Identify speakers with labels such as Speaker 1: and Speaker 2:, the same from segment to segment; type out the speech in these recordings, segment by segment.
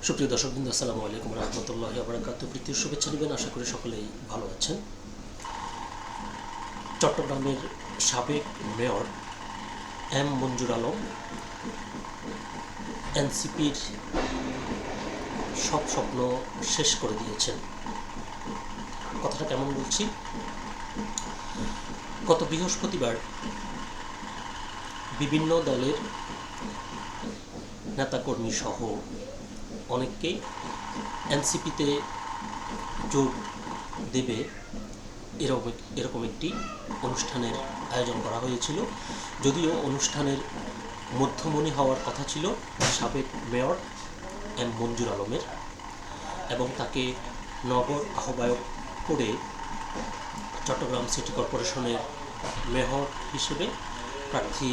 Speaker 1: সুপ্রিয় দর্শকবৃন্দ, আসসালামু আলাইকুম রহমতুল্লাহি ওয়া বারাকাতুহু। প্রীতির শুভেচ্ছা নেবেন। আশা করি সকলেই ভালো আছেন। চট্টগ্রামের সাবেক মেয়র এম মঞ্জুর আলম এনসিপির সব স্বপ্ন শেষ করে দিয়েছেন। কথাটা কেমন বলছি? গত বৃহস্পতিবার বিভিন্ন দলের নেতাকর্মী সহ অনেককেই এনসিপিতে যোগ দেবে এরকম একটি অনুষ্ঠানের আয়োজন করা হয়েছিল। যদিও অনুষ্ঠানের মধ্যমণি হওয়ার কথা ছিল সাবেক মেয়র এম মঞ্জুর আলমের, এবং তাকে নগর আহ্বায়ক করে চট্টগ্রাম সিটি কর্পোরেশনের মেয়র হিসেবে প্রার্থী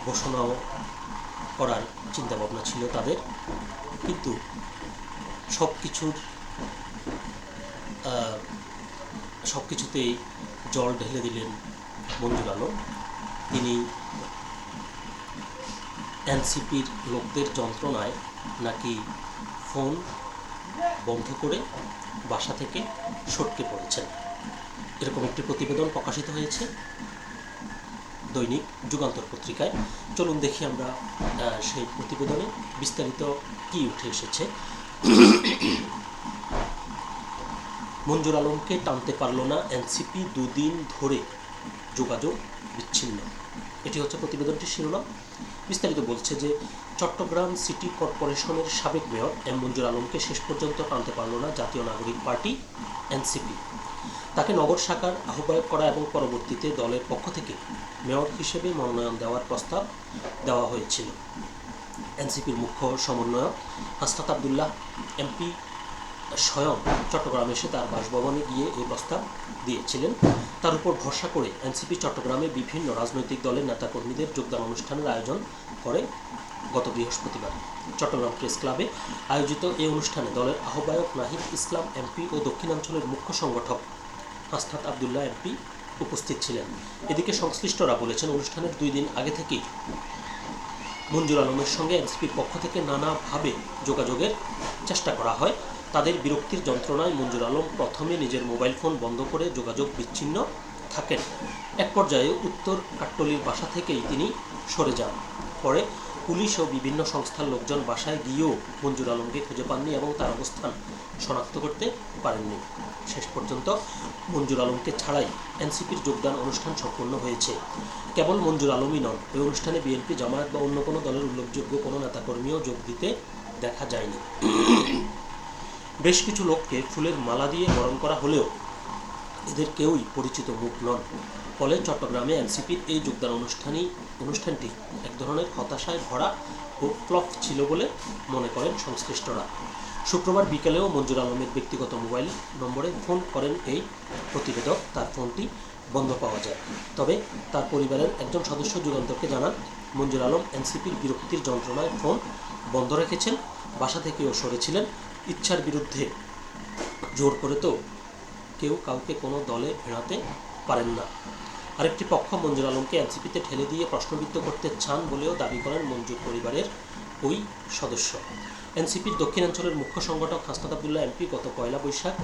Speaker 1: ঘোষণাও করার চিন্তাভাবনা ছিল তাদের। কিন্তু সব কিছুতেই জল ঢেলে দিলেন মঞ্জুর আলম। তিনি এনসিপির লোকদের যন্ত্রণায় নাকি ফোন বন্ধ করে বাসা থেকে সটকে পড়েছেন, এরকম একটি প্রতিবেদন প্রকাশিত হয়েছে দৈনিক যুগান্তর পত্রিকায়। চলুন দেখি আমরা সেই প্রতিবেদনে বিস্তারিত কি উঠে এসেছে। মঞ্জুর আলমকে টানতে পারল না এনসিপি, দুদিন ধরে যোগাযোগ বিচ্ছিন্ন। এটি হচ্ছে প্রতিবেদনটির শিরোনাম। বিস্তারিত বলছে যে চট্টগ্রাম সিটি কর্পোরেশনের সাবেক মেয়র এম মঞ্জুর আলমকে শেষ পর্যন্ত টানতে পারল না জাতীয় নাগরিক পার্টি এনসিপি। তাকে নগর শাখার আহ্বায়ক করা এবং পরবর্তীতে দলের পক্ষ থেকে মেয়র হিসেবে মনোনয়ন দেওয়ার প্রস্তাব দেওয়া হয়েছিল। এনসিপির মুখ্য সমন্বয়ক হাসনাত আবদুল্লাহ এমপি স্বয়ং চট্টগ্রামে এসে তার বাসভবনে গিয়ে এই প্রস্তাব দিয়েছিলেন। তার উপর ভরসা করে এনসিপি চট্টগ্রামে বিভিন্ন রাজনৈতিক দলের নেতাকর্মীদের যোগদান অনুষ্ঠানের আয়োজন করে গত বৃহস্পতিবার। চট্টগ্রাম প্রেস ক্লাবে আয়োজিত এই অনুষ্ঠানে দলের আহ্বায়ক নাহিদ ইসলাম এমপি ও দক্ষিণাঞ্চলের মুখ্য সংগঠক হাসনাত আবদুল্লাহ এমপি উপস্থিত ছিলেন। এদিকে সংশ্লিষ্টরা বলেছেন, অনুষ্ঠানের 2 দিন আগে থেকেই মঞ্জুর আলমের সঙ্গে এনসিপির পক্ষ থেকে নানাভাবে যোগাযোগের চেষ্টা করা হয়। তাদের বিরক্তির যন্ত্রণায় মঞ্জুর আলম প্রথমে নিজের মোবাইল ফোন বন্ধ করে যোগাযোগ বিচ্ছিন্ন থাকেন। এক পর্যায়ে উত্তর কাট্টলির বাসা থেকেই তিনি সরে যান। পরে পুলিশ ও বিভিন্ন সংস্থার লোকজন বাসায় গিয়েও মঞ্জুর আলমকে খুঁজে পাননি এবং তার অবস্থান শনাক্ত করতে পারেননি। শেষ পর্যন্ত মঞ্জুর আলমকে ছাড়াই এনসিপির যোগদান অনুষ্ঠান সম্পন্ন হয়েছে। কেবল মঞ্জুর আলমই নন, এই অনুষ্ঠানে বিএনপি, জামায়াত বা অন্য কোনো দলের উল্লেখযোগ্য কোনো নেতাকর্মীও যোগ দিতে দেখা যায়নি। বেশ কিছু লোককে ফুলের মালা দিয়ে বরণ করা হলেও এদের কেউই পরিচিত মুখ নন। ফলে চট্টগ্রামে এনসিপির এই যোগদান অনুষ্ঠানটি এক ধরনের হতাশায় ভরা ও ফ্লপ ছিল বলে মনে করেন সংশ্লিষ্টরা। শুক্রবার বিকেলেও মঞ্জুর আলমের ব্যক্তিগত মোবাইল নম্বরে ফোন করেন এই প্রতিবেদক। তার ফোনটি বন্ধ পাওয়া যায়। তবে তার পরিবারের একজন সদস্য যুগান্তরকে জানান, মঞ্জুর আলম এনসিপির বিরক্তির যন্ত্রণায় ফোন বন্ধ রেখেছেন, বাসা থেকেও সরেছিলেন। ইচ্ছার বিরুদ্ধে জোর করে তো কেউ কাউকে কোনো দলে ভেড়াতে পারেন না। আরেকটি পক্ষ মঞ্জুর আলমকে এনসিপিতে ঠেলে দিয়ে প্রশ্নবিদ্ধ করতে চান বলেও দাবি করেন মঞ্জুর পরিবারের ওই সদস্য। এনসিপির দক্ষিণাঞ্চলের মুখ্য সংগঠক হাসনাত আবদুল্লাহ এমপি গত 1 বৈশাখ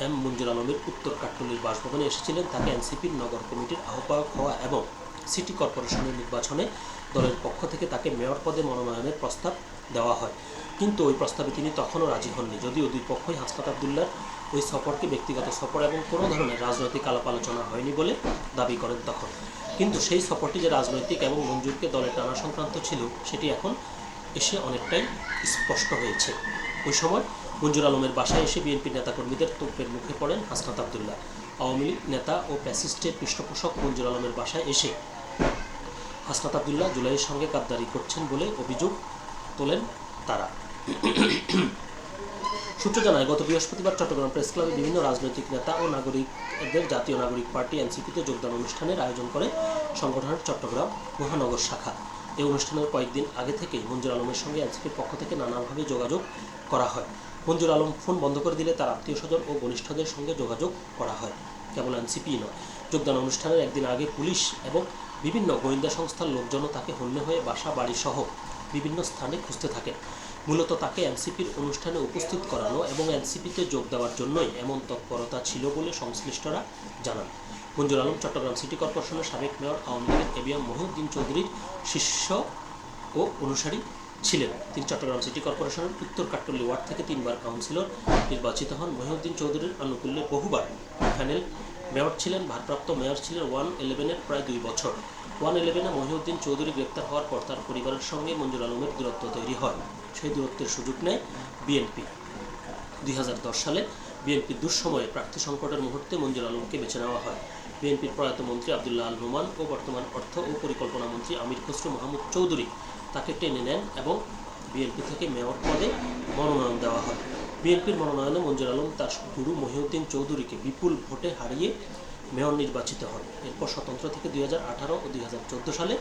Speaker 1: এম মঞ্জুর আলমের উত্তর কাট্টলির বাসভবনে এসেছিলেন। তাকে এনসিপির নগর কমিটির আহ্বায়ক হওয়া এবং সিটি কর্পোরেশনের নির্বাচনে দলের পক্ষ থেকে তাকে মেয়র পদে মনোনয়নের প্রস্তাব দেওয়া হয়। কিন্তু ওই প্রস্তাবে তিনি তখনও রাজি হননি। যদিও দুই পক্ষই হাসনাত আবদুল্লাহর ওই সফরকে ব্যক্তিগত সফর এবং কোনো ধরনের রাজনৈতিক আলাপ আলোচনা হয়নি বলে দাবি করেন তখন। কিন্তু সেই সফরটি যে রাজনৈতিক এবং মঞ্জুরকে দলে টানা সংক্রান্ত ছিল, সেটি এখন এসে অনেকটাই স্পষ্ট হয়েছে। ওই সময় মঞ্জুর আলমের বাসায় এসে বিএনপির নেতাকর্মীদের তোপের মুখে পড়েন হাসনাত আবদুল্লাহ। আওয়ামী লীগ নেতা ও ফ্যাসিস্টের পৃষ্ঠপোষক মঞ্জুর আলমের বাসায় এসে হাসনাত আবদুল্লাহ জুলাইয়ের সঙ্গে গাদ্দারি করছেন বলে অভিযোগ তোলেন তারা। সূত্র জানায়, গত বৃহস্পতিবার চট্টগ্রাম প্রেস ক্লাবে বিভিন্ন রাজনৈতিক নেতা ও নাগরিকদের জাতীয় নাগরিক পার্টি এনসিপিতে যোগদান অনুষ্ঠানের আয়োজন করে সংগঠনের চট্টগ্রাম মহানগর শাখা। এই অনুষ্ঠানের কয়েকদিন আগে থেকেই মঞ্জুর আলমের সঙ্গে এনসিপির পক্ষ থেকে নানাভাবে যোগাযোগ করা হয়। মঞ্জুর আলম ফোন বন্ধ করে দিলে তার আত্মীয়স্বজন ও ঘনিষ্ঠদের সঙ্গে যোগাযোগ করা হয়। কেবল এনসিপি নয়, যোগদান অনুষ্ঠানের একদিন আগে পুলিশ এবং বিভিন্ন গোয়েন্দা সংস্থার লোকজনও তাকে হন্যে হয়ে বাসা বাড়ি সহ বিভিন্ন স্থানে খুঁজতে থাকেন। মূলত তাকে এনসিপির অনুষ্ঠানে উপস্থিত করানো এবং এনসিপিতে যোগ দেওয়ার জন্যই এমন তৎপরতা ছিল বলে সংশ্লিষ্টরা জানান। মঞ্জুর আলম চট্টগ্রাম সিটি কর্পোরেশনের সাবেক মেয়র আওয়ামী লীগের এবিএম মহিউদ্দিন চৌধুরীর শিষ্য ও অনুসারী ছিলেন। তিনি চট্টগ্রাম সিটি কর্পোরেশনের উত্তর কাট্টলী ওয়ার্ড থেকে 3বার কাউন্সিলর নির্বাচিত হন। মহিউদ্দিন চৌধুরীর আনুকূল্যে বহুবার প্যানেল মেয়র ছিলেন। ভারপ্রাপ্ত মেয়র ছিলেন 111-এর প্রায় 2 বছর। 111-এ মহিউদ্দিন চৌধুরী গ্রেপ্তার হওয়ার পর তার পরিবারের সঙ্গে মঞ্জুর আলমের দূরত্ব তৈরি হয়। সেই দূরত্বের সুযোগ নেয় বিএনপি। 2010 সালে বিএনপির দুঃসময়ে প্রার্থী সংকটের মুহূর্তে মঞ্জুর আলমকে বেছে নেওয়া হয়। বিএনপির প্রয়াত মন্ত্রী আব্দুল্লাহ আল নোমান ও বর্তমান অর্থ ও পরিকল্পনা মন্ত্রী আমির খসরু মাহমুদ চৌধুরী তাকে টেনে নেন এবং বিএনপি থেকে মেয়র পদে মনোনয়ন দেওয়া হয়। বিএনপির মনোনয়নে মঞ্জুর আলম তার গুরু মহিউদ্দিন চৌধুরীকে বিপুল ভোটে হারিয়ে মেয়র নির্বাচিত হন। এরপর স্বতন্ত্র থেকে 2018 ও 2014 সালে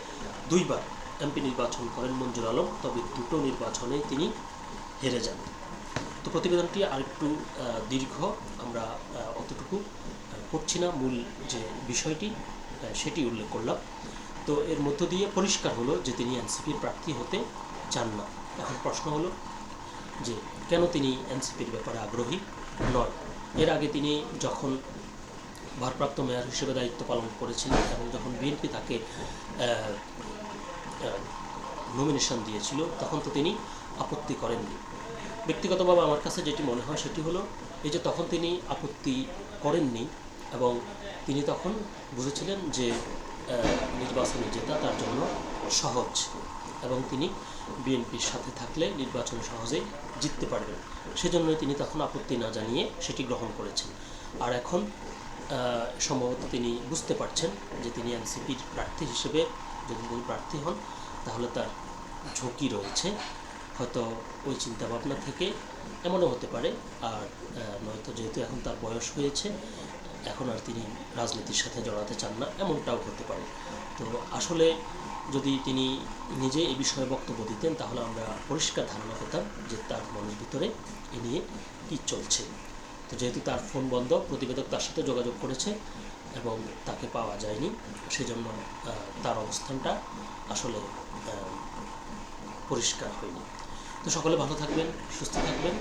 Speaker 1: 2বার এমপি নির্বাচন করেন মঞ্জুর আলম, তবে দুটো নির্বাচনেই তিনি হেরে যান। তো প্রতিবেদনটি আরেকটু দীর্ঘ, আমরা অতটুকু পড়ছি না, মূল যে বিষয়টি সেটি উল্লেখ করলাম। তো এর মধ্য দিয়ে পরিষ্কার হলো যে তিনি এনসিপির প্রার্থী হতে চান না। এখন প্রশ্ন হলো যে কেন তিনি এনসিপির ব্যাপারে আগ্রহী নয়। এর আগে তিনি যখন ভারপ্রাপ্ত মেয়র হিসেবে দায়িত্ব পালন করেছিলেন এবং যখন বিএনপি তাকে নমিনেশন দিয়েছিল তখন তো তিনি আপত্তি করেননি। ব্যক্তিগতভাবে আমার কাছে যেটি মনে হয় সেটি হলো এই যে তখন তিনি আপত্তি করেননি এবং তিনি তখন বুঝেছিলেন যে নির্বাচনে জেতা তার জন্য সহজ এবং তিনি বিএনপির সাথে থাকলে নির্বাচনে সহজেই জিততে পারবেন। সেজন্যই তিনি তখন আপত্তি না জানিয়ে সেটি গ্রহণ করেছেন। আর এখন সম্ভবত তিনি বুঝতে পারছেন যে তিনি এনসিপির প্রার্থী হিসেবে যদি তিনি প্রার্থী হন তাহলে তার ঝুঁকি রয়েছে। হয়তো ওই চিন্তাভাবনা থেকে এমনও হতে পারে, আর নয়তো যেহেতু এখন তার বয়স হয়েছে এখন আর তিনি রাজনীতির সাথে জড়াতে চান না, এমনটাও হতে পারে। তো আসলে যদি তিনি নিজে এই বিষয়ে বক্তব্য দিতেন তাহলে আমরা পরিষ্কার ধারণা পেতাম যে তার মনের ভিতরে এ নিয়ে কী চলছে। তো যেহেতু তার ফোন বন্ধ, প্রতিবেদক তার সাথে যোগাযোগ করেছে এবং তাকে পাওয়া যায়নি, সেজন্য তার অবস্থানটা আসলে পরিষ্কার হয়নি। তো সকলে ভালো থাকবেন, সুস্থ থাকবেন।